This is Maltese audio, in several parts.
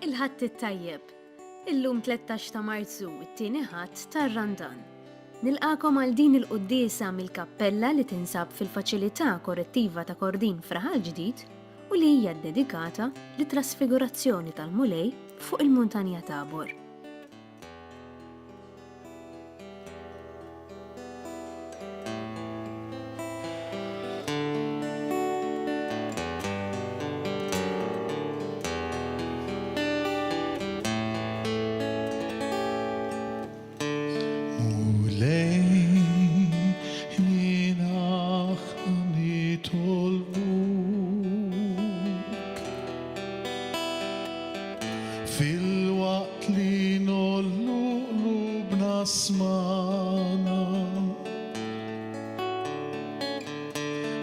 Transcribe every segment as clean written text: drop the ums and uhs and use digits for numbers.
Il-ħadd it-tajjeb. Illum 13 ta' Marzu, it-tieni ħadd tar-Randan. Nilqakom għal din il-quddiesa mill-kappella li tinsab fil-faċilità korrettiva ta' Kordin Fraħal Ġdid u li hija ddedikata li trasfigurazzjoni tal-Mulej fuq il-Muntanja Tabor. Fil-waqt li nollu qlubna smana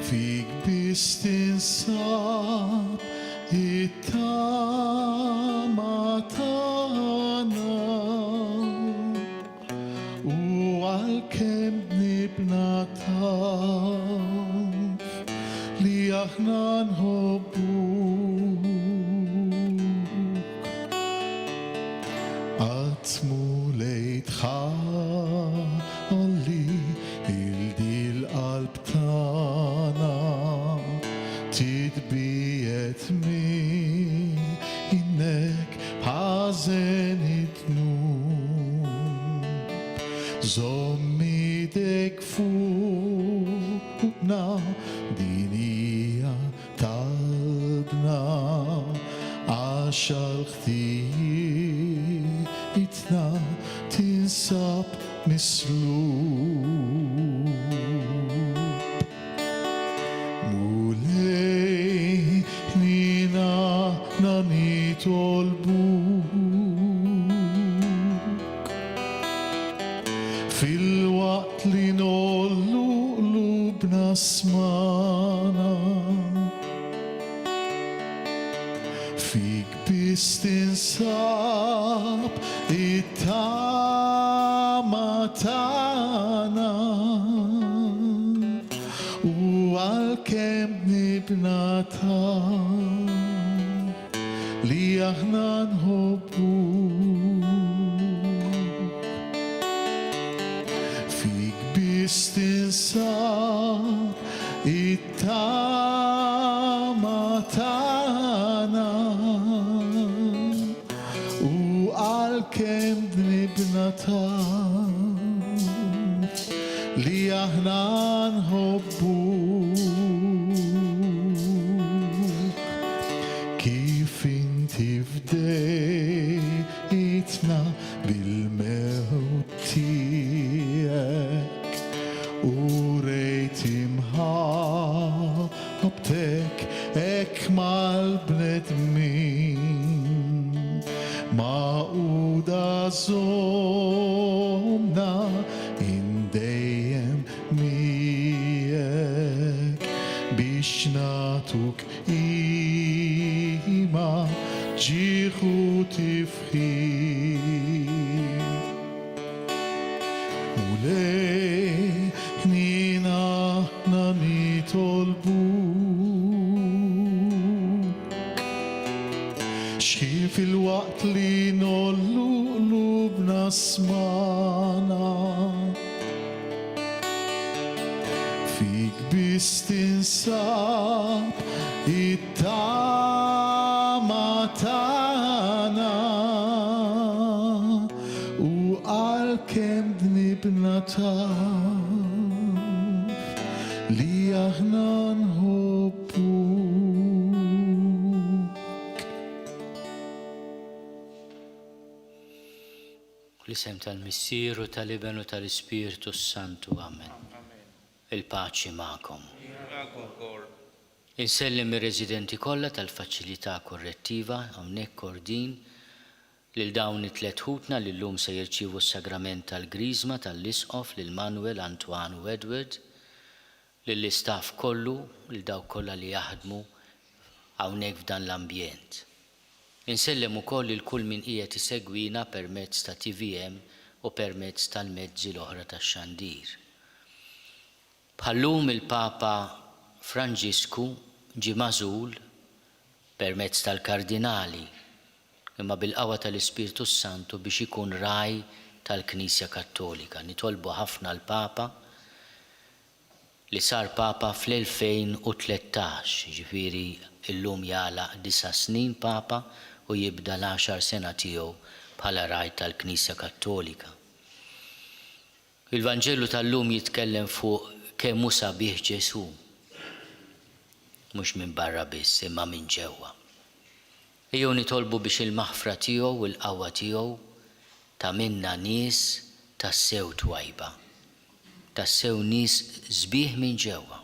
fik biss tinsab it-tama tagħna u għalkemm nibna taf li aħna nħobbuk Mulej tħalli il-qalb tagħna titbiet minnek ħażen it-tnub żomm idek fuqna din hija talbna għax għall-ħtijiet itna tinsab mislub Mulej nina nitolbuk fil-waqt li nollu qlubna smana fik biss tinsab it-tama tagħna u għalkemm nibna taf li aħna nħobbuk fik biss tinsab it-tama tagħna għalkemm nibna taf li aħna nħobbuk kif inti fdejtna bil-mewt tiegħek u rejt imħabtek hekk mal-bnedmin Ma'uda zomna indejjem miegħek biex natuk ima ġieħu tifħir Mulej ħnina nitolbuk xi fil-waqt li nollu qlubna smana fik biss tinsab it-tama tagħna u għalkemm nibna taf li aħna nħobbuk L-isem tal-Missieru, tal-Iben u tal-Ispiritu Santu. Amen. Il-paċi ma'kom. Insellim ir-residenti kollha tal-faċilità korrettiva hawnhekk Kordin lil dawn it-tliet ħutna li llum se jirċievu s-sagrament tal-Griżma tal-Isqof lil Manuel Antoine u Edward, lill-istaff kollu, lil dawk kollha li jaħdmu hawnhekk f'dan l-ambjent. Insellem ukoll il-kull min qiegħed isegwina permezz ta' TVM u permezz tal-mezzi l-oħra tax-xandir. Bħallum il-Papa Franġisku ġie magħżul permezz tal-kardinali imma bil-qawwa tal-Ispirtu Santu biex ikun raj tal-Knisja Kattolika. Nitolbu ħafna l-Papa li sar Papa fl-2013, ġifieri illum jagħlaq 9 snin Papa u jibda l-10 sena tiegħu bħala raj tal-Knisja Kattolika. Il-Vanġellu tal-lum jitkellem fuq kemm hu sabiħ Ġesu, mhux minn barra biss imma minn ġewwa. Ejjew nitolbu biex il-maħfra tiegħu u l-qawwa tiegħu tagħmilna nies tassew twajba, tassew nies sbieħ minn ġewwa.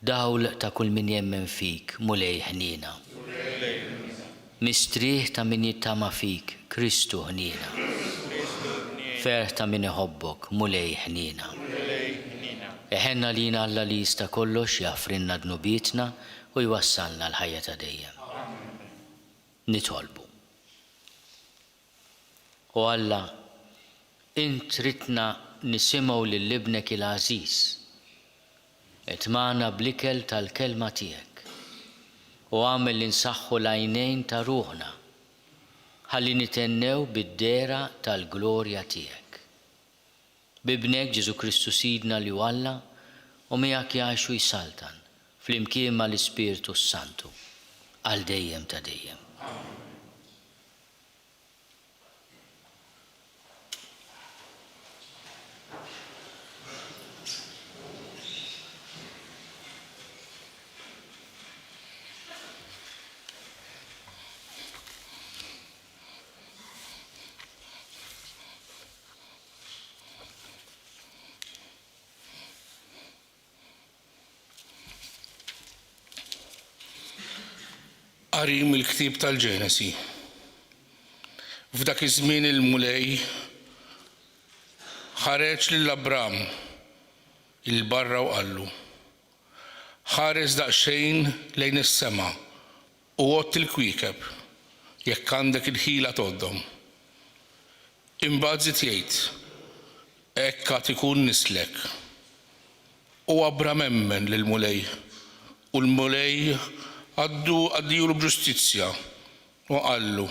Dawl ta' kull min jemmen fik, mulej ħnina. Mistrieħ ta' min jittama fik, Kristu ħnina. Ferħ ta' min iħobbok, mulej ħnina. Eħenna lina Alla li jista' kollox jafrinna dnubietna u jwassalna l-ħajja ta' dejjem. Nitolbu. U Alla, int ritna nisimgħu lill-ibnek il-għażiż, qed magħna bl-ikel tal-kelma tiegħek u għamel li nsaħħu l-għajnejn ta' ruħna ħalli nitennew bid-dera tal-glorja tiegħek. Bibnek Ġesu Kristu Sidna li Alla u miegħek jgħixu jsaltan flimkien mal-Ispirtu Santu għal dejjem ta' dejjem. Qari mill-ktieb tal-Ġenesi. F'dak iż-żmien il-mulej ħareġ lil Abram il-barra u qallu: ħares daqsxejn lejn is-sema u għodd il-kwiekeb jekk għandek il-ħila toddhom. Imbagħad żied jgħid: hekk għad ikun nislek. U Abram emmen lill-mulej u l-mulej għaddiju b'ġustizzja u qallu: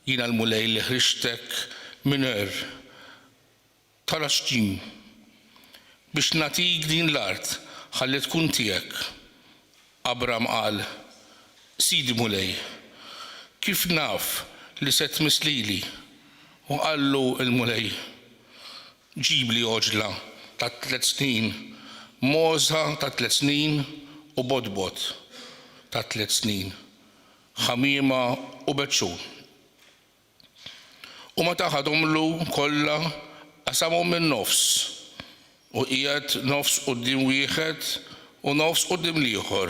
jiena l-mulej li ħriġtek minn tal-għaxġim biex natik din l-art ħalli tkun tiegħek. Abram qal: Sidi mulej, kif naf li se tmislili? U qallu l-mulej: ġibli oġla ta' 3 snin, moża ta' 3 snin u bodbod ta' 3 snin, ħamiema u beċċun. U meta ħadhomlu kollha qasamhom minn nofs u qiegħed nofs quddiem wieħed u nofs quddiem l-ieħor.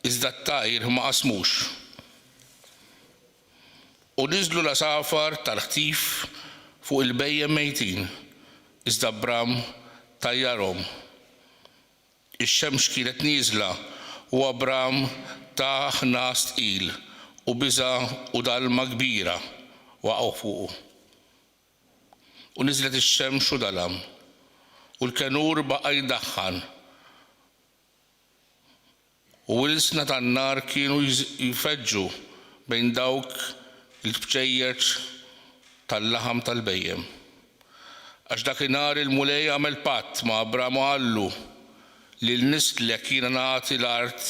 Iżda t-tajr ma qasmux. U niżlu l-asafar tal-ħtif fuq il-bejjem mejtin, iżda Abram tajjarhom. Ix-xemx kienet nieżla u Abram taħ nas tqil u biża u dalma kbira waqgħu fuqu. U niżlet ix-xemx u dalam u l-kenur baqa' jdaħħan u wilsna tan-nar kienu jfeġġu bejn dawk il-bċejjeċ tal-laħam tal-bejjem. Għax dakinhar il-mulej għamel patt ma' Abram u qallu li l-nislek jiena nagħti l-art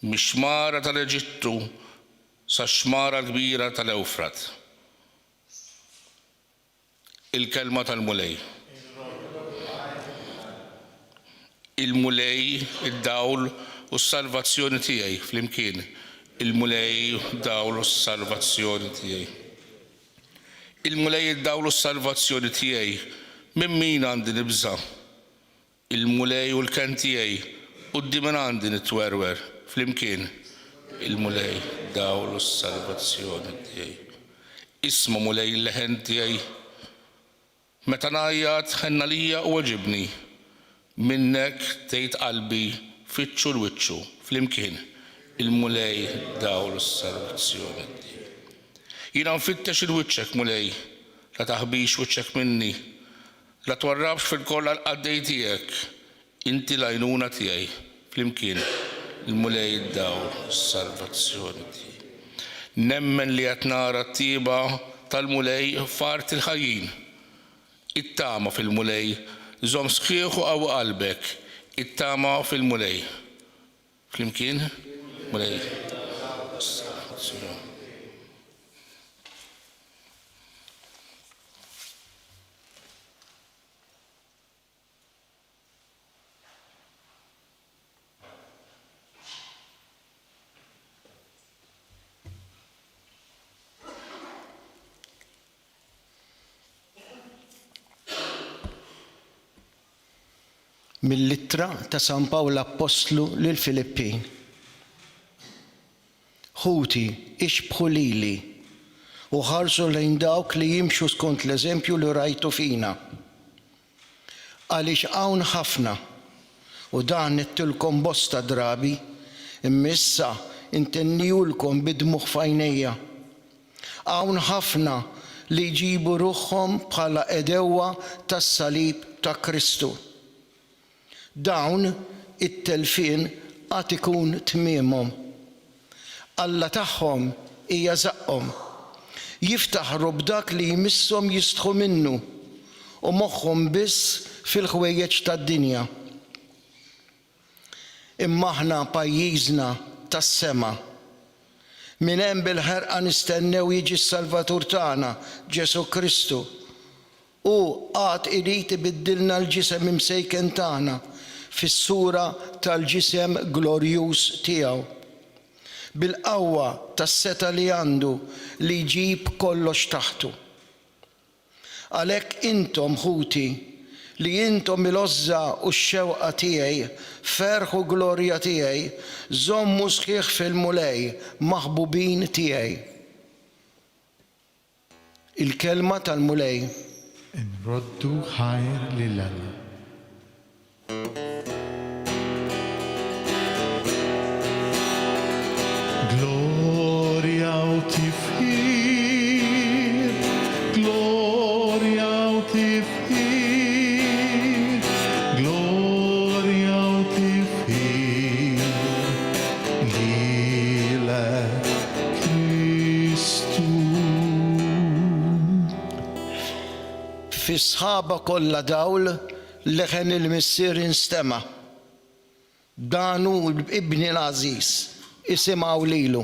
mix-xmara tal-Eġittu sax-xmara l-kbira tal-Ewfrat. Il-kelma tal-mulej. Il-mulej, id-dawl u s-salvazzjoni tiegħi flimkien. Il-mulej, id-dawl u s-salvazzjoni tiegħi. Il-mulej, id-dawl u s-salvazzjoni tiegħi. Minn min għandi nibża? Il-mulej u l-ken tiegħi quddiem min għandi nitwerwer flimkien. Il-mulej, dawl u s-salvazzjoni tiegħi. Isma' mulej l-leħen tiegħi. Meta ngħajjad ħenna lija u weġibni. Minnek tgħid qalbi fittxu l-wiċċu flimkien. Il-mulej, dawl u s-salvazzjoni tiegħi. Jiena nfittex il-wiċċek mulej, la taħbix wiċċek minni. La twarrabx fil-kolla l-qaddej tiegħek, inti l-għajnuna tiegħi flimkien. il-mulej id-dawl is-salvazzjoni tiegħi. Nemmen li qed nara t-tieba tal-mulej f'art il-ħajjin. It-tama fil-mulej, żomm sħiħ u qawwi qalbek, it-tama fil-mulej. Flimkien? Mulej. Mill-littra ta' San Pawl Apostlu lil Filippin. Ħuti, ixbħu lili u ħarsu lejn dawk li jimxu skont l-eżempju li rajtu fina. Għaliex hawn ħafna u dan nittilkom bosta drabi, immissa intennijulkom bidmuħ f'għajnejja. Hawn ħafna li jġibu ruħhom bħala edewwa tas-salib ta' Kristu. Dawn it-telfien għad ikun tmiemhom. Alla tagħhom hija żaqhom. Jiftaħru b'dak li jmisshom jistħu minnu u moħħhom biss fil-ħwejjeġ tad-dinja. Imma aħna pajjiżna tas-sema. Min hemm bil-ħerqa nistennew jiġi s-Salvatur tagħna, Ġesu Kristu. U għad irid ibiddilna l-ġisem imsejken tagħna fis-sura tal-ġisem glorjuż tiegħu. Bil-qawwa tas-seta li għandu li jġib kollox taħtu. Għalhekk intom ħuti li intom il-għożża u x-xewqa tiegħi, ferħ u glorja tiegħi, żommu sħiħ fil-mulej maħbubin tiegħi. Il-kelma tal-mulej. Nroddu ħajr lil-Alla. Gloria u tifħir, gloria u tifħir, gloria u tifħir, lilek Kristu. Fis-sħaba kollha dawl leħen il-missier instema'. Danu l-ibni l-Aziz isimgħu lilu.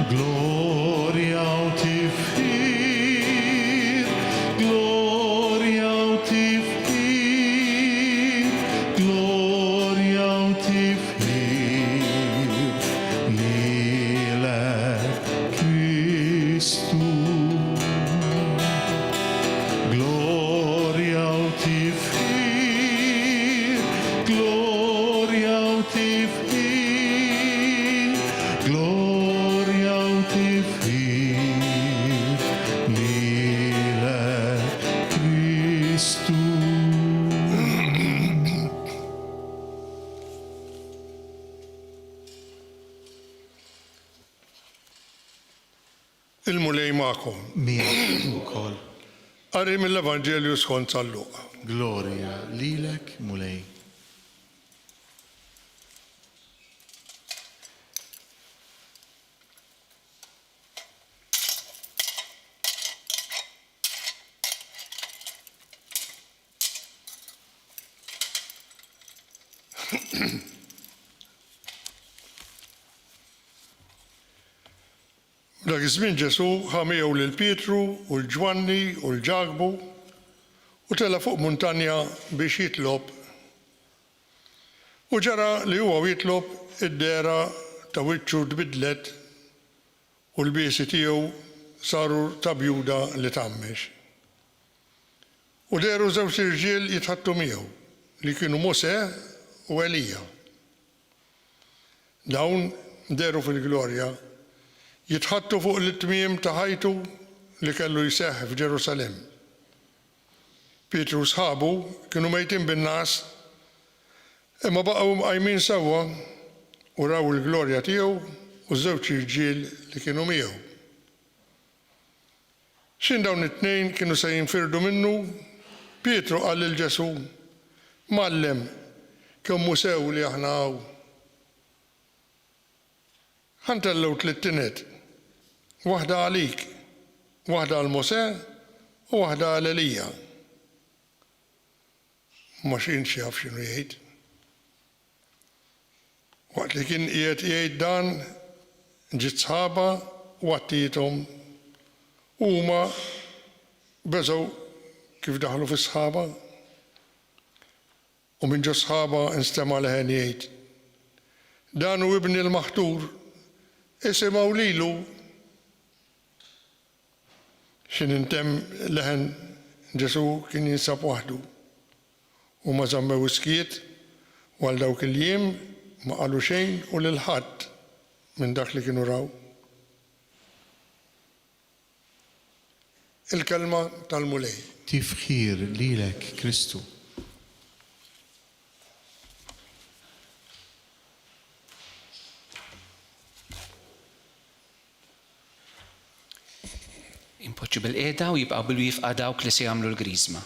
Gloria u tifħir, gloria u tifħir, gloria u tifħir, lilek Kristu. Gloria u tifħir, gloria u tifħir, gloria u tifħir, lilek Kristu. Il-mulej magħkom. Miegħek ukoll. Qari mill-Evanġelju skont San Luqa. Gloria lilek mulej. Dak iż-żmien Ġesu ħamew lil Pietru u l-Ġwanni u l-Ġagbu u tela fuq muntanja biex jitlob. U ġara li huwa jitlob id-dera ta' wiċċu tbidlet u l-biesi tiegħu saru ta' bjuda li tammex. U deru żewġ irġiel jitħattu miegħu li kienu Mose u Elija. Dawn deru fil-glorja jitħattu fuq l-tmiem ta' ħajtu li kellu jseħħ f'Ġerusalem. Pietru u sħabu kienu mejtin bin-nas imma baqgħu mqajmin sewwa u raw il-glorja tiegħu u żewġ irġiel li kienu miegħu. X'in dawn it-tnejn kienu se jinfirdu minnu, Pietru qal lil Ġesu: Mallem, kemmu sew li aħna hawn. Ħantellew tliet tinet. Waħda għalik, waħda għal Mose u waħda għal Elija. Ma xinx jaf x'inhu jgħid. Waqt li kien qiegħed jgħid dan, ġiet sħaba u għattietom huma beżgħu kif daħlu fis-sħaba. U minn ġo sħaba instema' leħen jgħid. Dan hu ibni l-maħtur, isimgħu lilu. X'in intemm leħen Ġesu kien jinsab waħdu. U ma żammew iskiet u għal dawk il-jiem ma qalu xejn u lil ħadd minn dak li kienu raw. Il-kelma tal-mulej. tifħir lilek Kristu. Impoġġu bil-qiegħda u jibqgħu bil-wifqa dawk li se jagħmlu l-griżma.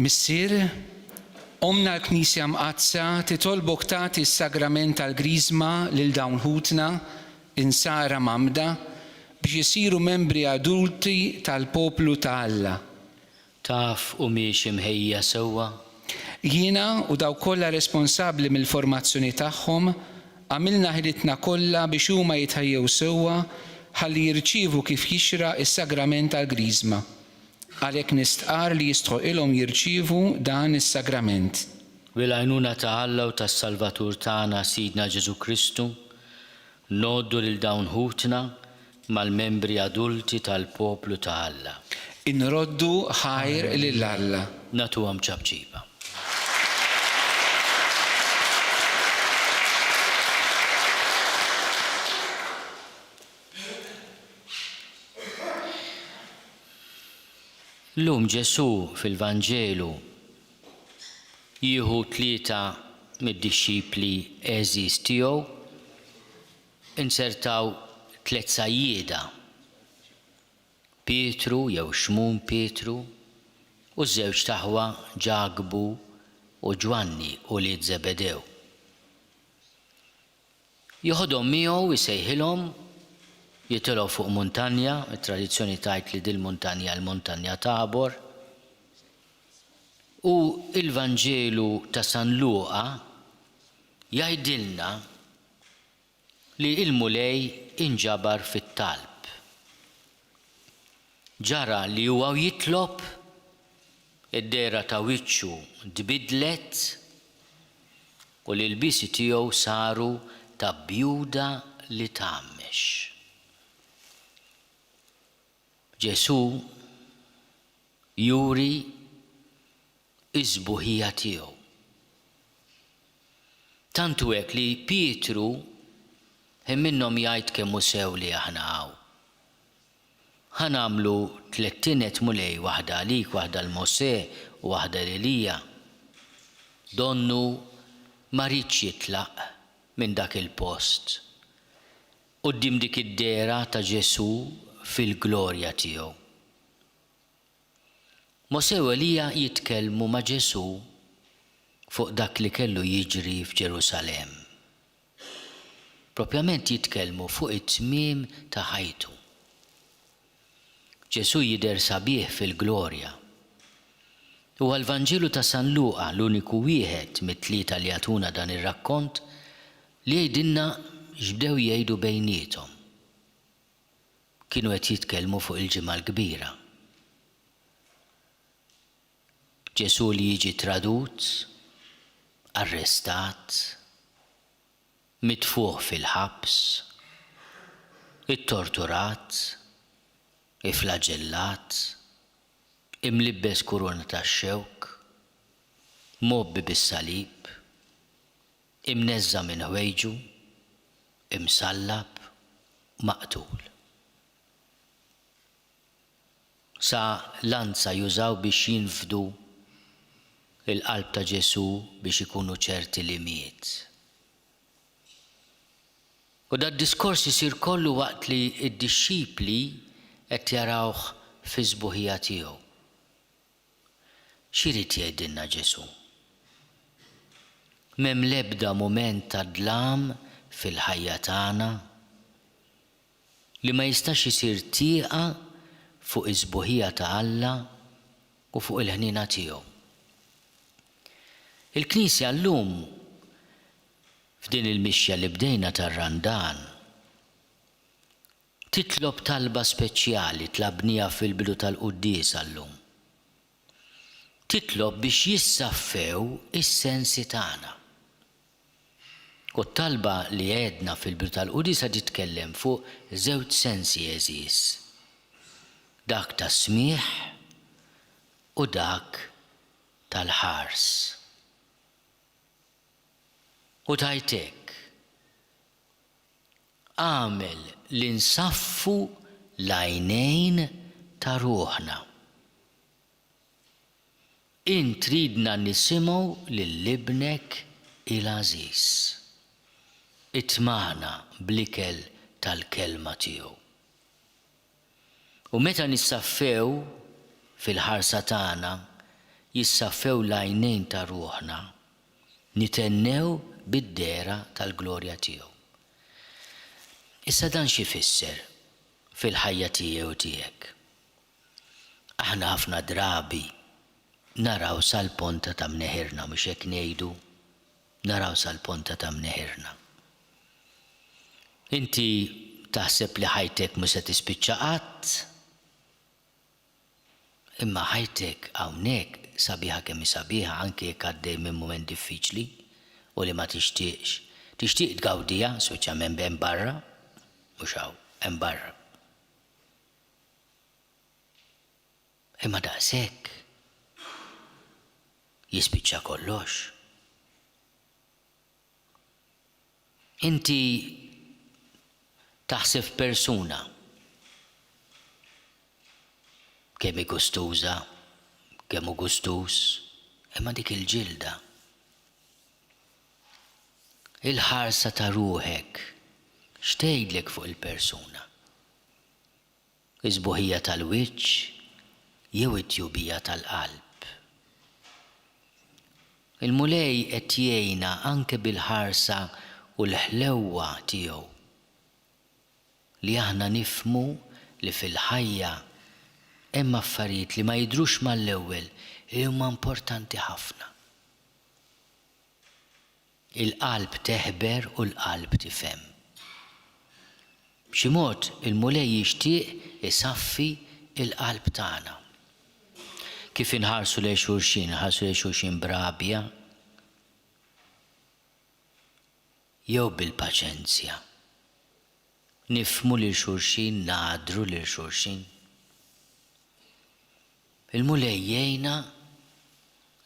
Missier, omna l-Knisja mqazza titolbok tagħti s-sagrament tal-griżma lil dawn ħutna insara mamda biex isiru membri adulti tal-poplu ta' Alla. Taf u miex imħejja sewwa. Jiena u daw kollha responsabbli mill-formazzjoni tagħhom għamilna ħilitna kollha biex huma jitħejjew sewwa ħalli jirċievu kif jixra is-sagrament tal-griżma. Għalhekk nistqar li jistħoqilhom jirċievu dan is-sagrament. Bil-għajnuna ta' Alla u tas-Salvatur tagħna Sidna Ġesu Kristu, noddu lil dawn ħutna mal-membri adulti tal-poplu ta' Alla. Inroddu ħajr lil Alla. Natuhom ċabċiba. Llum Ġesu fil-Vanġelu jieħu 3 mid-dixxipli eżis tiegħu insertaw 3 sajjieda. Pietru jew Xmun Pietru u żewġ taħwa Ġagbu u Ġwanni u lied Zebedew. Joħodhom miegħu jsejħilhom jitilgħu fuq muntanja, it-tradizzjoni tgħid li dil-muntanja l-Muntanja Tabor. U l-Vanġelu ta' San Luqa jgħidilna li l-mulej inġabar fit-talb. Ġara li huwa jitlob id-dera ta' wiċċu tbidlet u li l-bisi tiegħu saru ta' bjuda li tgħammex. Ġesu juri iż-żbuħija tiegħu. Tantu hekk li Pietru hemm minnhom jgħid kemm hu sew li aħna hawn. Ħanamlu 3 mulej, waħda għalik, waħda l-Mose u waħda l-Elija. Donnu ma rridx jitlaq minn dak il-post quddiem dik id-dera ta' Ġesu fil-glorja tiegħu. Mose u Elija jitkellmu ma' Ġesu fuq dak li kellu jiġri f'Ġerusalemm. Propjament jitkellmu fuq it-tmiem ta' ħajtu. Ġesu jidher sabiħ fil-glorja. U għal-Vanġelu ta' San Luqa l-uniku wieħed mit-3 li jagħtuna dan ir-rakkont li jgħidilna x'bdew jgħidu bejniethom. Kienu qed jitkellmu fuq il-ġimgħa l-kbira. Ġesu li jiġi tradut, arrestat, mitfuħ fil-ħabs, it-torturat, iflaġellat, imlibbes kuruna tax-xewk, mobbi bis-salib, imneżza minn ħwejġu, imsallab, maqtul. Sa lanza jużaw biex jinfdu il-qalb ta' Ġesu biex ikunu ċerti li miet. U da diskors isir kollu waqt li id-disċipli qed jarawh fi żbuħija tiegħu. X'irid jgħidilna Ġesu? M'hemm l-ebda mument ta' dlam fil-ħajja tagħna li ma jistax isir tieqa fuq iż-żbuħija ta' Alla u fuq il-ħnina tiegħu. Il-Knisja llum f'din il-mixja li bdejna tar-Randan titlob talba speċjali tlabnija fil-bidu tal-quddies llum. Titlob biex jissaffew is-sensi tagħna. U t-talba li għedna fil-bidu tal-quddies qed titkellem fuq żewġ sensi eżis. Dak ta' smieħ u dak tal-ħars. U tajtek, għamel li nsaffu l-għajnejn ta' ruħna. Intridna nisimgħu lill-ibnek il-għażiż. Itmagħna bl-ikel tal-kelma tiegħu. U meta nissaffew fil-ħarsa tagħna, jissaffew l-għajnejn ta' ruħna, nitennew bid-dera tal-glorja tiegħu. Issa dan xi fisser fil-ħajja tiegħi u tiegħek. Aħna ħafna drabi naraw sal-ponta ta' mneħirna mhux hekk ngħidu, naraw sal-ponta ta' mneħirna. Inti taħseb li ħajtek mhux se tispiċċa qatt, imma ħajtek hawnhekk sabiħa kemm sabiħa anke jekk għaddej minn mument diffiċli u li ma tixtieqx. Tixtieq tgawdija speċjalment hemm barra, mhux hawn, hemm barra. Imma daqshekk jispiċċa kollox. Inti taħseb persuna kemm hi gustuża, kemm hu gustus, imma dik il-ġilda. Il-ħarsa ta' ruħek x'tgħidlek fuq il-persuna? Iż-żbuħija tal-wiċċ jew it-tjubija tal-qalb. Il-mulej qed jgħinna anke bil-ħarsa u l-ħlewwa tiegħu li aħna nifhmu li fil-ħajja hemm affarijiet li ma jidhrux mal-ewwel li huma importanti ħafna. Il-qalb teħber u l-qalb tifhem. B'xi mod il-mulej jixtieq isaffi il-qalb tagħna. Kif inħarsu lejn xulxin, inħarsu lejn xulxin brabja jew bil-paċenzja. Nifhmu lil xulxin, ngħadru lil xulxin. Il-mulej jgħinna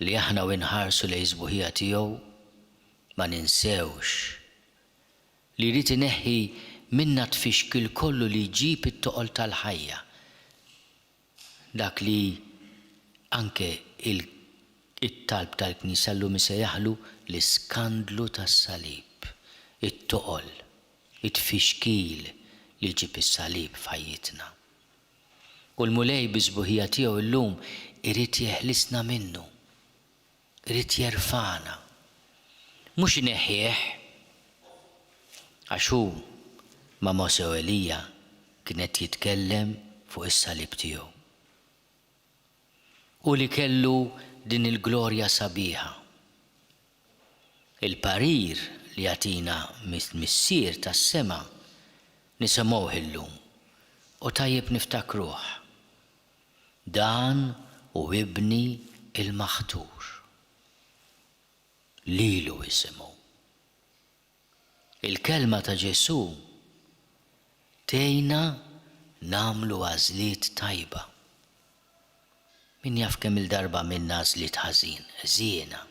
li aħna u nħarsu lejn żbuħija tiegħu ma ninsewx li jrid ineħħi minna tfixkil kollu li jġib it-toqol tal-ħajja. Dak li anke it-talb tal-Knisja llum isejjaħlu l-iskandlu tas-salib, it-toqol, it-tfixkil li jġib is-salib f'ħajjitna. U l-mulej biżbuħija tiegħu llum irid jeħlisna minnu, irid jerfana. Mhux ineħħih għax hu ma' Mosè u Elija kienet jitkellem fuq is-salib tiegħu. U li kellu din il-glorja sabiħa. Il-parir li jagħtina mis-sier tas-sema nisimgħuh illum u tajjeb niftakruh. Dan u ibni il-maħtur. Lilu isimgħu. Il-kelma ta' Ġesu tgħinna nagħmlu għażliet tajba. Min jaf kemm il-darba minna għażliet ħżiena.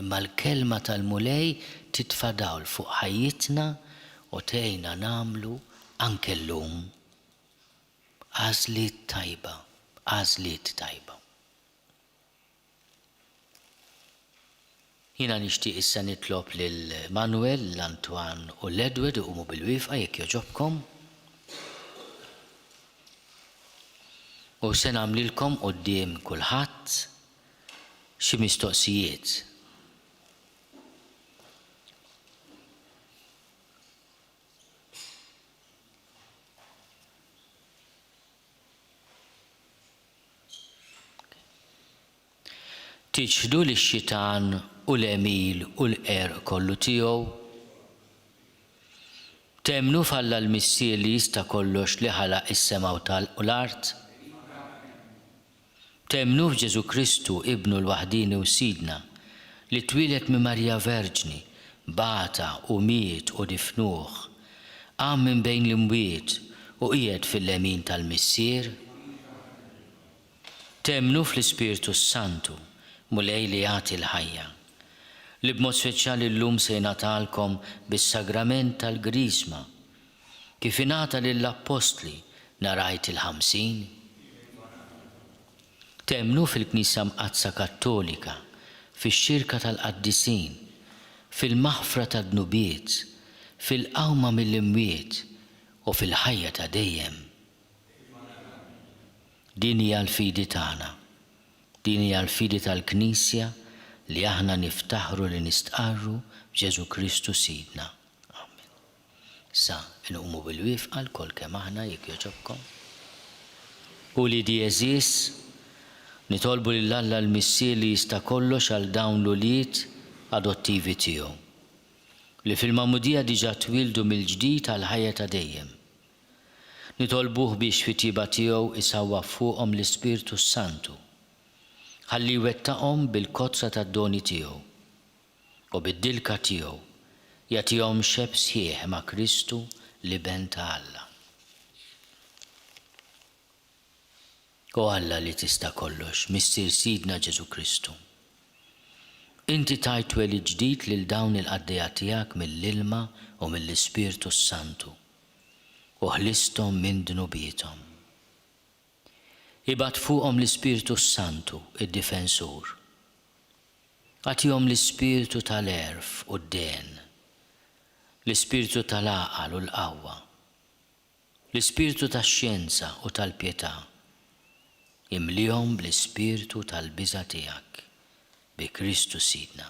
Imma l-kelma tal-mulej titfa' dawl fuq ħajjitna u tgħinna nagħmlu anke llum għażliet tajba, għażliet tajba. Jina nixtieq issa nitlob lil Manuel, l-Antwan u l-Edward iqumu bil-wifqa jekk joġobkom. U se nagħmlilkom quddiem kulħadd xi mistoqsijiet. Tiġħdu lix-xitan u l-emil u l-qer kollu tiegħu. Temnu f'Alla l-Missier li jista' kollox li ħalaq is-sema u l-art. Temnu f'Ġesu Kristu ibnu l-waħdini u sidna li twilet minn Marja Verġni, bata u miet u difnuh, qam minn bejn l-imwiet u qiegħed fil-lemin tal-Missier. Temnu fl-Ispiritu Santu mulej li jagħti l-ħajja, li b'mod speċjali llum se jingħatalkom bis-sagrament tal-Grisma kif ingħata lill-Apostli narajt il-50. Temnu fil-Knisja Mqazza Kattolika, fix-xirka tal-Qaddisin, fil-maħfra tad-dnubiet, fil-qawma mill-imwiet u fil-ħajja ta' dejjem. Din hija l-fidi tagħna. Din hija l-fidi tal-Knisja li aħna niftaħru li nistqarru b'Ġesu Kristu Sidna. Amen. Sa inqumu bil-wifqa l-kol kemm aħna jekk jogħġobkom. U li di eżis nitolbu lil Alla l-Missier li jista' kollox għal dawn l-ulied adottivi tiegħu li fil-Magħmudija diġà twildu mill-ġdid għal ħajja ta' dejjem. Nitolbuh biex fit-tieba tiegħu isawwaf fuqhom l-Ispiritu Santu ħalli jwettaqhom bil-kozza tad-doni tiegħu u bid-dilka tiegħu jagħtihom xeb sħiħ ma' Kristu li ben ta' Alla. O Alla li tista' kollox, Missier Sidna Ġesu Kristu. Inti tajt weli ġdid lil dawn il-qaddejja tiegħek mill-ilma u mill-Ispiritu Santu u ħlisthom minn dnubietom. Ibgħat fuqhom l-Ispiritu Santu, id-difensur. Għatihom l-Ispiritu tal-erf u d-den, l-Ispiritu tal-għaqal u l-qawwa, l-Ispiritu tax-xjenza u tal-pjetà. Imlihom bl-Ispiritu tal-biża' tiegħek bi Kristu Sidna.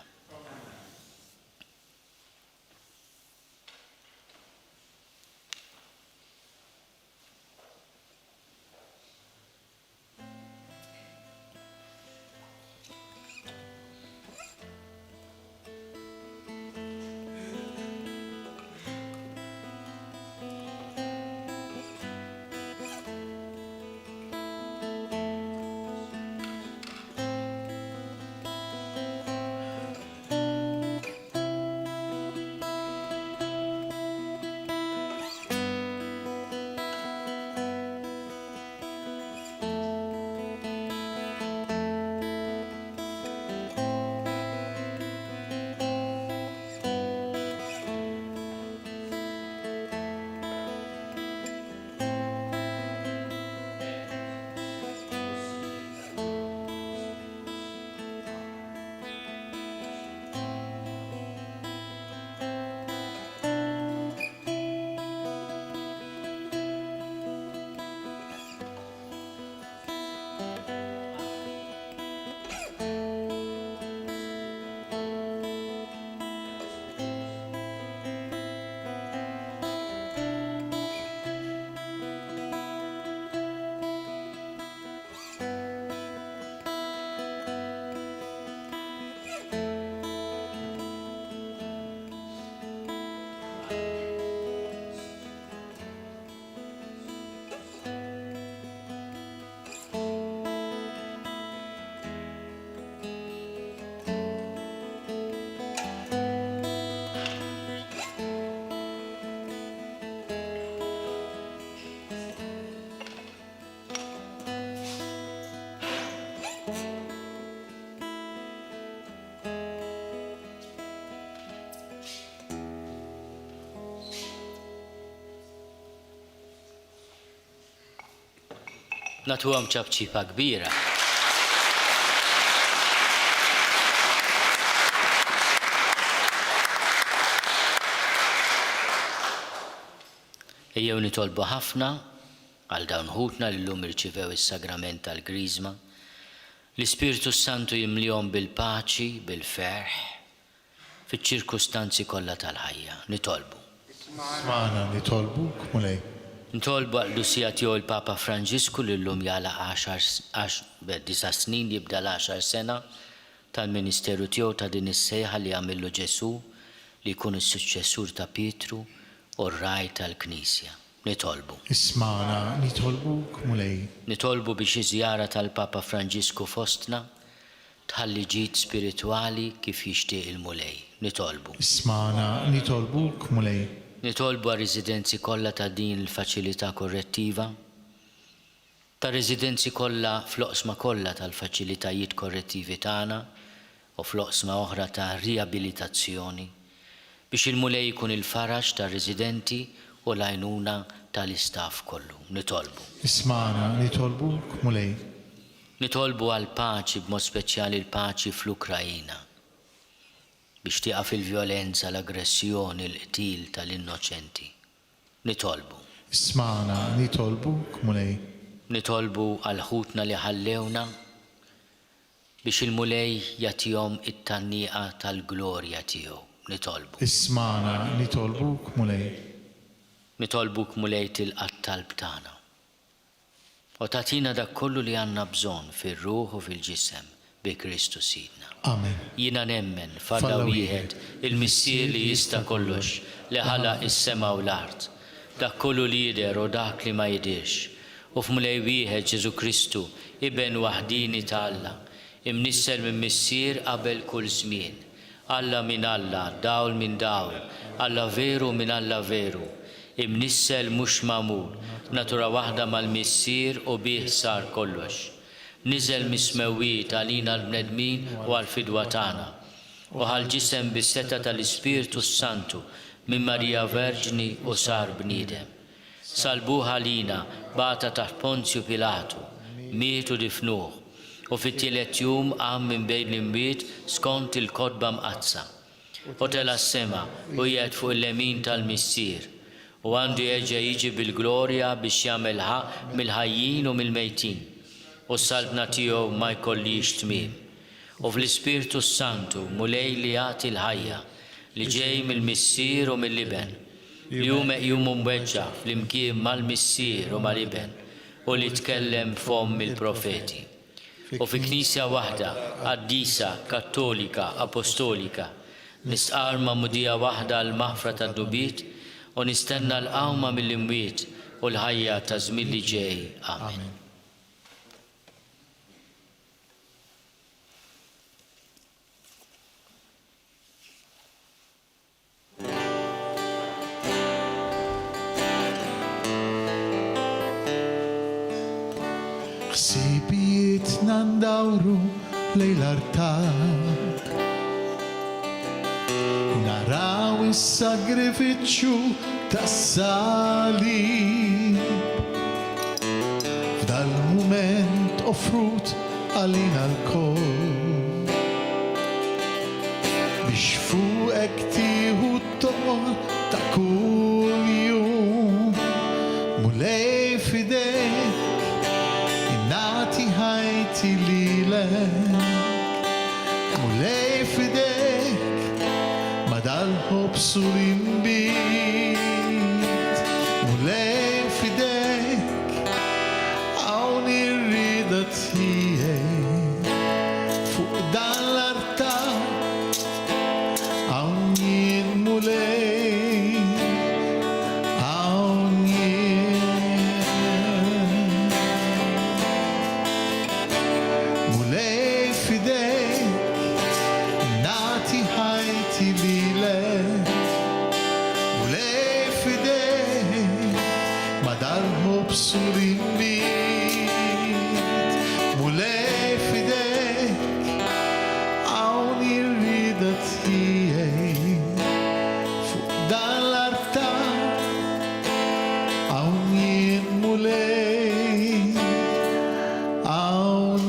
Natuhom ċabċipa kbira. Ejjew nitolbu ħafna għal dawn ħutna li llum irċivew is-sagrament tal-Griżma. L-Ispiritu Santu jimlihom bil-paċi, bil-ferħ, fiċ-ċirkustanzi kollha tal-ħajja. Nitolbu. Smana nitolbuk mulej. Nitolbu għal-Lusija tiegħu il-Papa Franġisku li llum jagħlaq 9 snin jibda l-10 sena tal-Ministeru tiegħu ta' din is-sejħa li għamillu Ġesu li jkun is-suċċessur ta' Pietru u r-raj tal-Knisja. Nitolbu. Ismana nitolbuk mulej. Nitolbu biex iż-żjara tal-Papa Franġisku fostna tħalli ġid spiritwali kif jixtieq il-mulej. Nitolbu. Ismana nitolbuk mulej. Nitolbu għal residenzi kollha ta' din il-faċilità korrettiva, ta' residenzi kollha fl-oqsma kollha tal-faċilitajiet korrettivi tagħna u fl-oqsma oħra ta' riabilitazzjoni biex il-mulej jkun il-faraġ ta' residenti u l-għajnuna tal-istaff kollu. Nitolbu. Ismana nitolbuk mulej. Nitolbu għal paċi b'mod speċjali l-paċi fl-Ukrajina biex tieqaf il-vjolenza, l-aggressjoni, l-qtil tal-innoċenti. Nitolbu. Ismana nitolbuk mulej. Nitolbu għal ħutna li ħallewna biex il-mulej jagħtihom it-tannieqa tal-glorja tiegħu. Nitolbu. Ismana nitolbuk mulej. Nitolbuk mulej tilqat talb tagħna. U tagħtina dak kollu li għandna bżonn fir-ruħ u fil-ġisem bi Kristu Sidna. Amen. Jiena nemmen f'Alla wieħed il-Missier li jista' kollox li ħalaq is-sema u l-art, dak kollu li jidher u dak li ma jidirx, u f'mulej wieħed Ġesu Kristu iben waħdini ta' Alla, imnissel minn Missier qabel kull żmien. Alla minn Alla, dawl minn dawl, Alla veru minn Alla veru, imnissel mhux magħmul, natura waħda mal-Missier u bih sar kollox. Niżel mismewwiet għalina l-bnedmin u għal-fidwa tagħna, u ħal-ġisem bis-seta tal-Ispiritu Santu minn Marija Verġni u sar bniedem. Salbuh għalina bata taħt Ponzju Pilatu, mietu difnuh, u fit-tielet jum qam minn bejn l-imwiet skont il-kotba mqazza. U tela s-sema u jgħid fuq il-lemin tal-Missier, u għandu jerġa' jiġi bil-glorja biex jagħmel ħaq mill-ħajjin u mill-mejtin. U s-salbna tiegħu ma jkollix tmiem. U fl-Ispiritu Santu mulej li jagħti l-ħajja li ġej mill-Missier u mill-Iben, li hu meqjum mweġġa flimkien mal-Missier u mal-Iben u li tkellem f'hom mill-profeti. U fi Knisja waħda, qaddisa, kattolika, apostolika, nisqarma mudija waħda l-maħfra tad-dubiet u nistenna l-qawma mill-imwiet u l-ħajja ta' żmien li ġej. Amen. Ħsibijiet nandawru lejl artar, naraw is-sagrifiċċju tas-salib, f'dal-mument offrut għalina l-koll, biex fuqek tieħu t-tol ta' kull jum, mulej fidejk nati ħajti lilek, mulej fidejk ma dal-ħobb sulimbit, mulej fidejk hawn ir-rida tiegħek fuq dan l-artar, hawn jien mulej, hawn mulej fidejk nati ħajti lilek, mulej fidejk ma dal-ħobb sulimbit, mulej fidejk hawn ir-rida tiegħek fuq dan l-artar, hawn jien mulej, hawn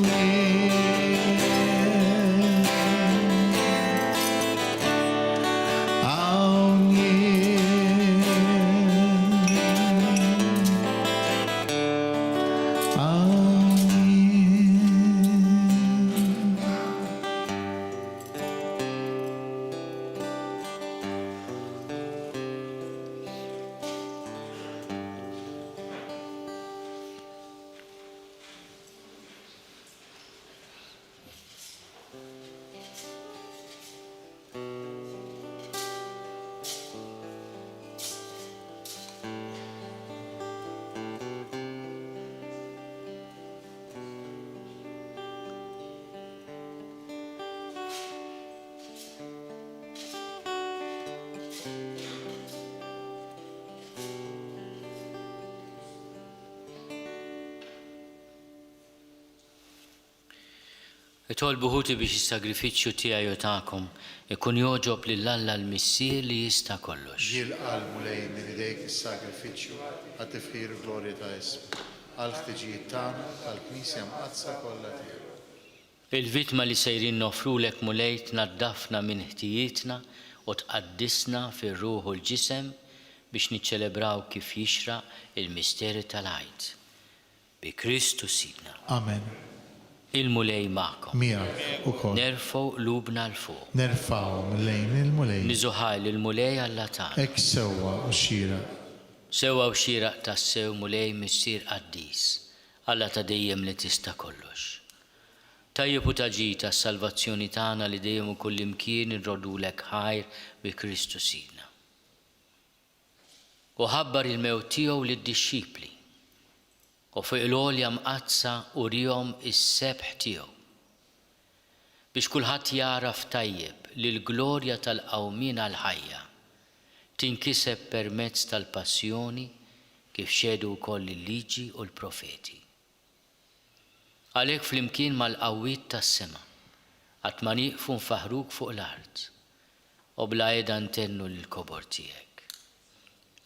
Itolbu ħuti biex is-sagrifiċċju tiegħi u tagħkom ikun joġob lill-Alla l-Missier li jista' kollox. ġil qalbu lej minn idejk is-sagrifiċċju għat-tifħir glorja ta' ism għal ħtiġijiet tagħna tal-Knisja mqazza kollha tiegħek. Il-vittma li sejrin nofrulek mulej tnaddafna minn ħtijietna u tqaddisna fir-ruħ u l-ġisem biex niċċelebraw kif jixraq il-misteri tal-għajt. Bi Kristu Sidna. Amen. Il-mulej magħkom. Miegħek ukoll. Nerfgħu qlubna l fuq. Nerfgħu lejn il-mulej. Niżuħaj lill-mulej Alla tagħna. Hekk sewwa u xira. Sewwa u xieraq tassew mulej missier qaddis, Alla ta' dejjem li tista' kollox. Tajjeb u taġi tas-salvazzjoni tagħna li dejjem u kullimkien irrodulek ħajr bi Kristu Sidna. U ħabbar il-mewt tiegħu lid-dixxipli u fuq il-għolja mqazza urihom is-sebħ tiegħu biex kulħadd jaraf tajjeb li l-glorja tal-qawmien għall-ħajja tinkiseb permezz tal-passjoni kif xedu wkoll il-liġi u l-profeti. Għalhekk flimkien mal-qawwiet tas-sema qatt ma nieqfu nfaħruk fuq l-art u bla qiegħda ntennu lill-kobor tiegħek.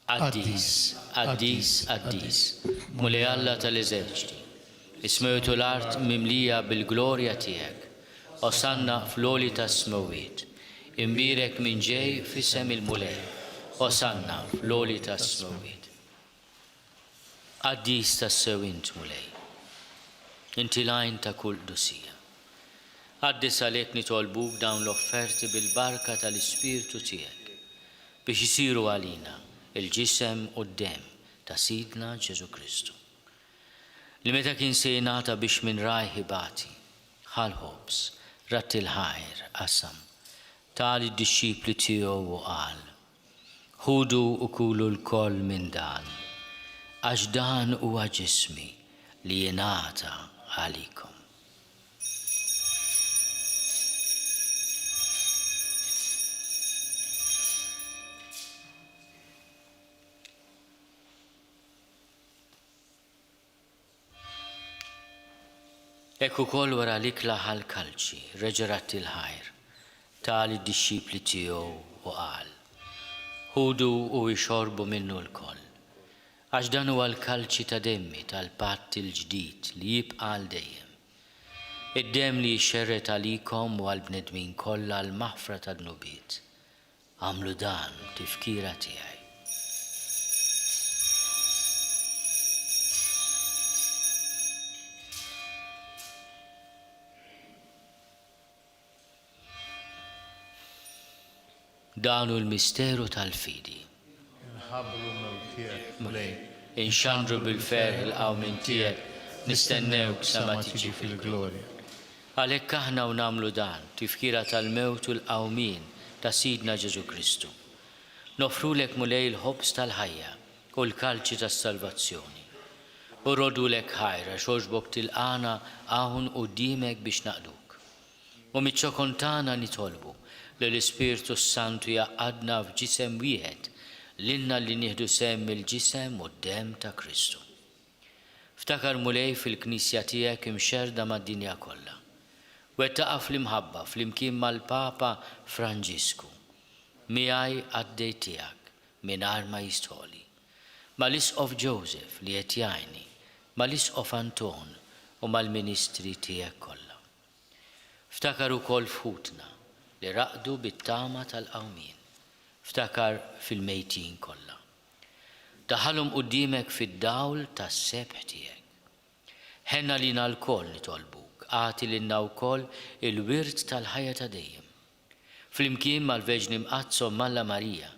Qaddis, qaddis, qaddis, mulej Alla tal-eżerċiti, ismejtu l-art mimlija bil-glorja tiegħek, osanna fl-għoli tas-smawiet, imbirek minn ġej f'isem il-mulej, osanna fl-għoli tas-smawiet. Qaddis tas-sewint mulej, inti lajn ta' kull dusija. Qaddis għalhekk nitolbuk dawn l-offerti bil-barka tal-Ispirtu tiegħek biex isiru għalina il-ġisem u d-dem ta' Sidna Ġesu Kristu. Li meta kien se jingħata biex minn rajħi bati, ħal-ħobs, ratti l-ħajr, qasam, tali d-dixxipli tiegħu u qal, ħudu u kulu l-koll minn dan, għax dan huwa ġismi li jingħata għalikom. Ekku kol wara l-ikla ħal-kalċi, reġerat il-ħajr, tali d-dixxipli tiegħu u qal, ħudu u jxorbu minnu l-koll, għax dan huwa l-kalċi ta' demmi tal-patt il-ġdid li jibqa' għal dejjem. Id-dem li jxerret għalikom u għal-bnedmin kollha l-maħfra ta' dnubiet. Għamlu dan tifkira tiegħi. Danu l-misteru tal-fidi. Nħabbru l-mewt tiegħek mulej. Inxandru bil-ferħ il-qawmin tiegħek, nistennewk sa ma tiġi fil-glorja. Għalhekk aħna u nagħmlu dan, tifkira tal-mewt u l-qawmin ta' Sidna Ġesu Kristu. Nofrulek mulej il-ħobs tal-ħajja u l-kalċi tas-salvazzjoni. U rodulek ħajra xoġbok tilqana hawn quddiemek biex naqduk. U miċ-ċokontana nitolbu li l-Ispirtu Santu jaqadna f'ġisem wieħed lilna li nieħdu sehem mill-ġisem u d-dem ta' Kristu. Ftakar mulej fil-Knisja tiegħek imxerda mad-dinja kollha. Wettaqa fl-imħabba flimkien mal-Papa Franġisku. Miegħi għaddej tiegħek mingħajr ma jistħoli. Mal-Isqof Joseph li qed jgħinni, mal-Isqof Anton u mal-Ministri tiegħek kollha. Ftakar ukoll f'ħutna li raqdu bit-tama tal-qawmien. Ftakar fil-mejtin kollha. Daħalhom quddiemek fid-dawl tas-sebħ tiegħek. Ħenna lina l-koll nitolbuk, għati lilna wkoll il-wirt tal-ħajja ta' dejjem. Flimkien mal-Verġni Mqazzo Malla Marija,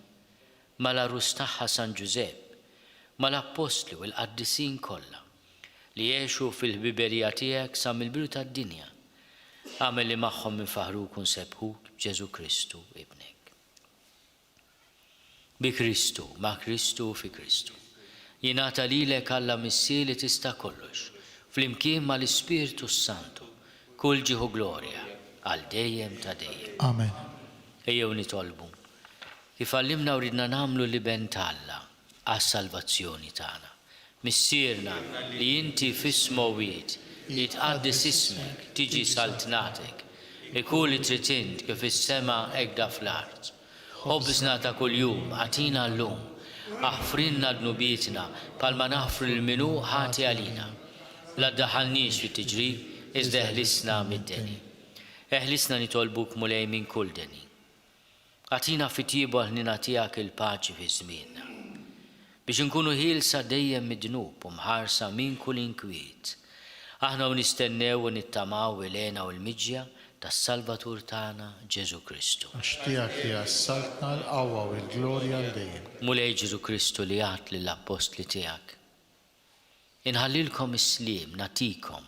mal-Arus tagħha San Ġusepp, mal-Apostli u l-Qaddisin kollha li jgħixu fil-ħbiberija tiegħek sa mill-bidu tad-dinja. Għamel li magħhom minn faħruk unsebħuk b'Ġesu Kristu ibnek. Bi Kristu, ma' Kristu u fi Kristu. Jingħata lilek Alla Missier li tista' kollox, flimkien mal-Ispirtu Santu, kull ġieħu glorja għal dejjem ta' dejjem. Amen. Ejjew nitolbu. Kif għallimna u ridna nagħmlu li ben Alla għas-salvazzjoni tagħna. Missierna li inti fis-smawiet jitqaddis ismek, tiġi saltnatek, ikun li trid int kif is-sema hekk fl-art. Ħobbsna ta' kuljum, għatina llum, aħfrinna dnubietna palma naħfru l-minu ħati għalina. La ddaħħalniex fit-tiġrib, iżda eħlisna mid-deni. Eħlisna nitolbuk mulej minn kull deni. Għatina fit-tiebu ħnina tiegħek il-paċi fi żmienna. Biex inkunu ħielsa dejjem mid-dnub u mħarsa minn kull inkwiet. Aħna nistennew u nittamaw il-għena u l-miġja tas-Salvatur tagħna Ġesu Kristu. Għax tiegħek li assaltna l-qawwa u l-glorja l-dejjem. Mulej Ġesu Kristu li għat lill-apostli tiegħek. Inħallilkom is-sliem, natikom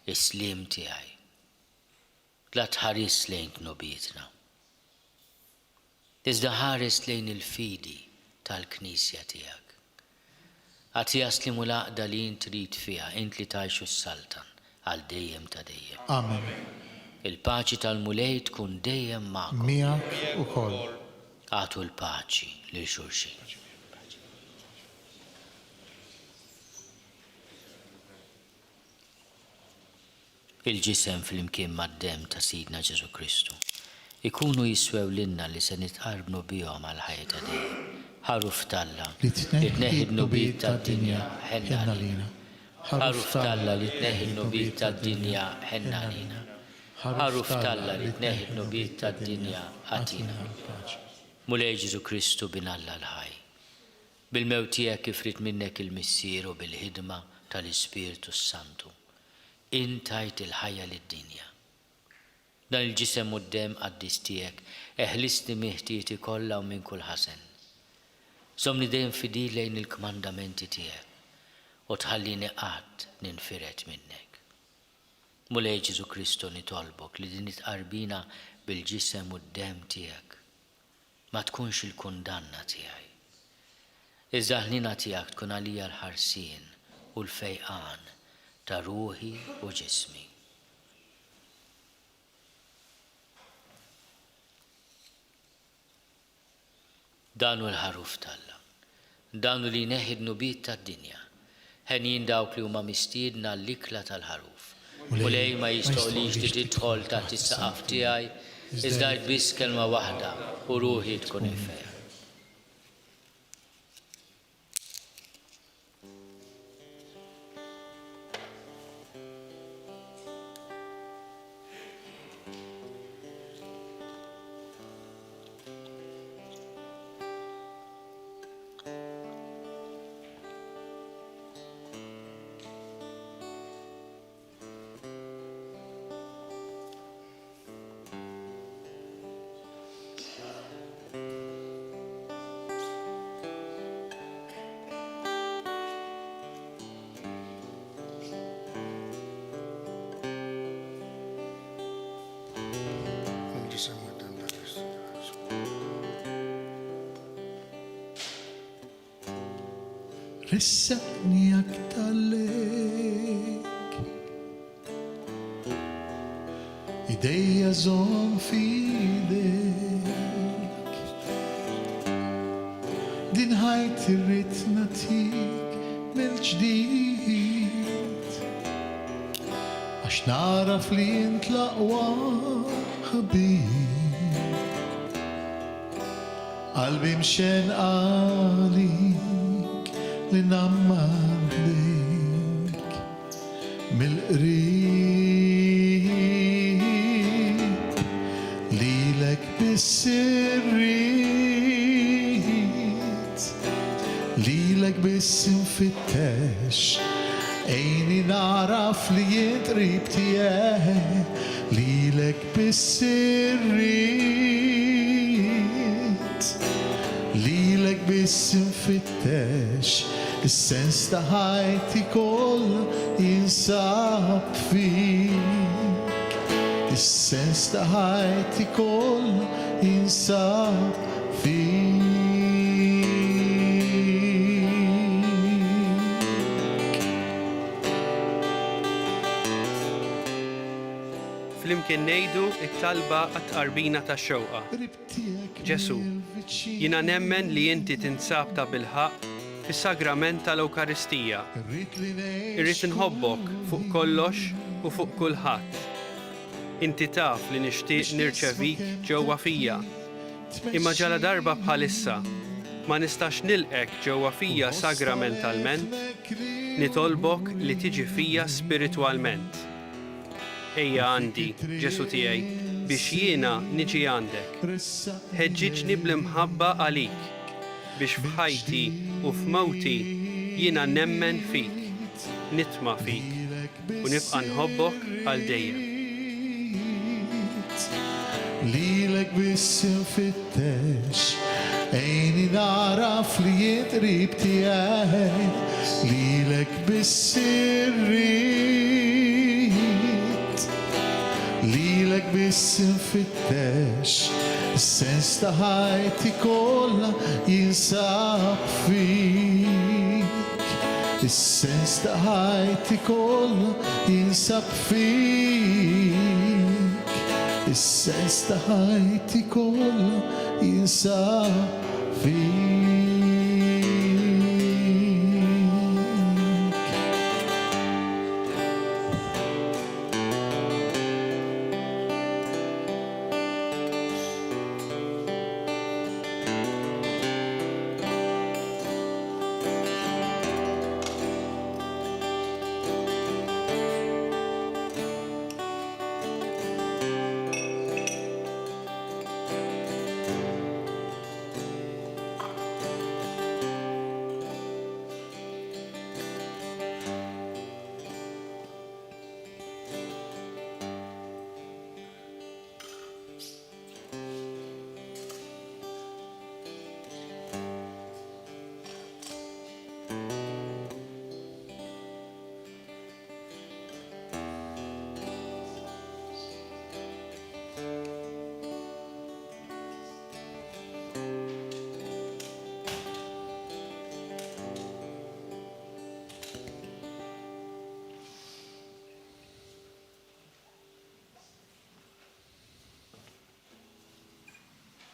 is-sliem tiegħi. La tħares lejn knubietna. Iżda ħares lejn il-fidi tal-Knisja tiegħek. Għati jaslimu l-aqda li int trid fiha, int li tgħixu s-saltan għal dejjem ta' dejjem. Amen. Il-paċi tal-mulej tkun dejjem magħkom. Miegħek ukoll. Għatu l-paċi lil xulxin. Il-ġisem fl-imkien mad-dem ta' Sidna Ġesu Kristu ikunu jiswew lilna li se nitqarbnu bihom għal ħajja dejjem. Ħaruf talla li tneħħi d-nubiet tad-dinja ħenna lina. Ħaruf talla li tneħħi d-nubiet tad-dinja ħenna lina. Ħaruf talla li tneħħi d-nubiet tad-dinja ħatina. Mulej Ġesu Kristu binalla l-ħaj. Bil-mewt tiegħek ifrit minnek il-missier u bil-ħidma tal-Ispiritu Santu. Intajt il-ħajja lid-dinja. Dan il-ġisem u d-dem qaddis tiegħek eħlisni miħtieti kollha u minn kull ħasen. Somni dejjem fidil lejn il-kmandamenti tiegħek u tħallini qatt ninfiret minnek. Mulej Ġesu Kristu nitolbok li din itqarbina bil-ġisem u d-dem tiegħek ma tkunx il-kundanna tiegħi. Iżda ħnina tiegħek tkun għalija l-ħarsien u l-fejqan ta' ruħi u ġismi. Danu l-ħaruf talla, danu li neħid nubiet tad-dinja, ħenin dawk li huma mistiedna l-ikla tal-ħaruf. Mulej ma jistoqlix li tidħol taħt is-saqaf tiegħi, iżda biss kelma waħda u ruħi tkun infeja. Rissaqni aktarlek, idejja żomm fidek, din ħajt irrid natik mill-ġdid, għax naraf li int l-aqwa ħabib, qalbi mxen għalik li nammar lejk mill-qrib lilek bis-sirrit lilek bis-infittex għejni naraf li jint qrib tiegħek lilek bis-sirrit lilek bis-infittex is-sens ta' ħajti kollha jinsab fik. Is-sens ta' ħajti kollha jinsab fik. Flimkien ngħidu t-talba għat-tqarbina tax-xewqa. Ġesu, jiena nemmen li inti tinsab ta' bilħaq fis-sagrament tal-Ewkaristija. Irrid inħobbok fuq kollox u fuq kulħadd. Inti taf li nixtieq nirċevik ġewwa fija. Imma ġala darba bħalissa ma nistax nilqek ġewwa fija sagramentalment, nitolbok li tiġi fija spiritwalment. Ejja għandi, Ġesu tiegħi, biex jiena niġi għandek. Ħeġġiġni bl-imħabba għalik, biex f'ħajti u f'mawti jiena nemmen fik, nitma' fik u nibqa' nħobbok għal dejjem. Lilek biss infittex Ejni naraf li jitrib tiegħi Lilek biss irrid Lilek biss infittex Is-sens ta' ħajti kollha jinsab fik Is-sens ta' ħajti kollha jinsab fik Is-sens ta' ħajti kollha jinsab fik.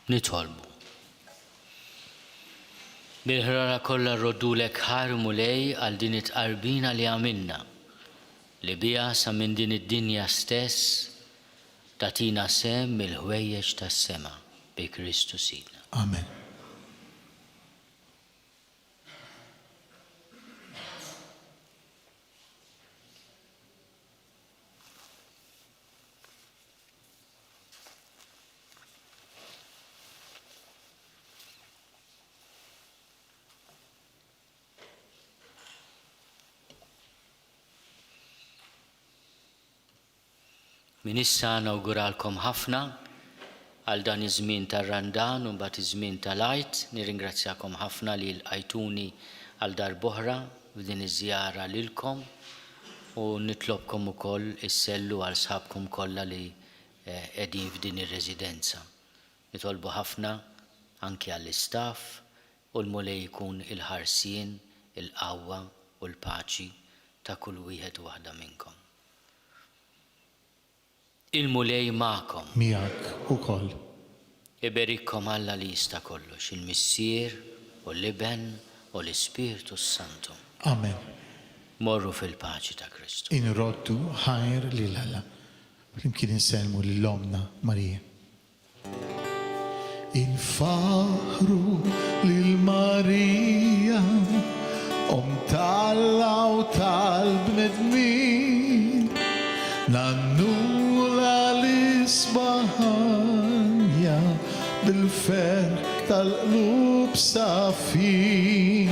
Nitolbu. Bil-ħrara kollha rroddulek ħar mulej għal din it-qarbina li għamilna, li biha sa minn din id-dinja stess tatina sem mill-ħwejjeġ tas-sema bi Kristu Sidna. Amen. Min issa nawguralkom ħafna għal dan iż-żmien tar-Randan u mbagħad iż-żmien tal-Għid. Nirringrazzjakom ħafna li lqajtuni għal darb'oħra f'din iż-żjara lilkom u nitlobkom ukoll issellu għal sħabkom kollha li qegħdin f'din ir-residenza. Nitolbu ħafna anke għall-istaff u l-mulej jkun il-ħarsien, il-qawwa u l-paċi ta' kull wieħed u waħda minnkom. Il-mulej ma'kom. Miegħek ukoll. Iberikkom Alla li jista' kollox, il-Missier u l-Iben u l-Ispiritu Santu. Amen. Morru fil-paċi ta' Kristu. Inroddu ħajr lil Alla. Flimkien inselmu lill-Omna Marija. Infaħru lil Marija, tal-Alla u tal-bnedmin, nannula l-isbahanja bil-fer tal-qlub safin.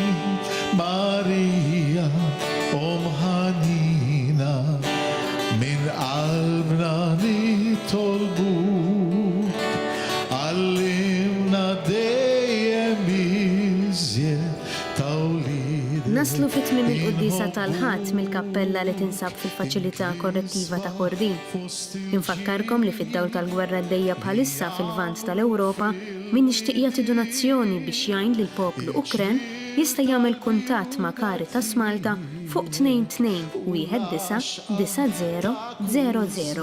Marija, ħanina, min qalbna nitolbuk, għallimna dejjem iżjed tawlid. Naslu fit-tmiem il-Quddisa tal-Ħadd mill-kappella li tinsab fil-faċilità korrettiva ta' Kordin. Infakkarkom li fid-dawl tal-gwerra d-dejja bħalissa fil-vant tal-Ewropa min jixtieq jagħti donazzjoni biex jgħin lil poplu Ukren jista' jagħmel kuntatt ma' Caritas Malta fuq 22-19-90-00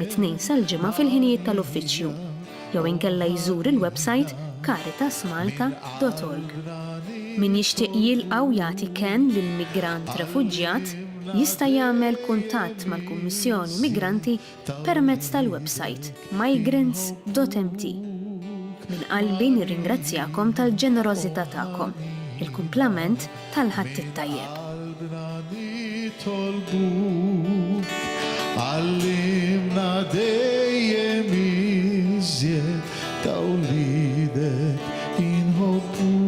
mit-tnejn sal-ġimgħa fil-ħinijiet tal-uffiċċju jew inkella jżur il-website caritasmalta.org. Min jixtieq jilqa' u jagħti ken lil migrant refuġjat jista' jagħmel kuntatt mal-Kummissjoni Migranti permezz tal-website migrants.mt. Min qalbi nirringrazzjakom tal-ġenerożità tagħkom. Il-kumplament tal-ħadd it-tajjeb. Għallimna dejjem iżjed ta' ulidek inħobbuk.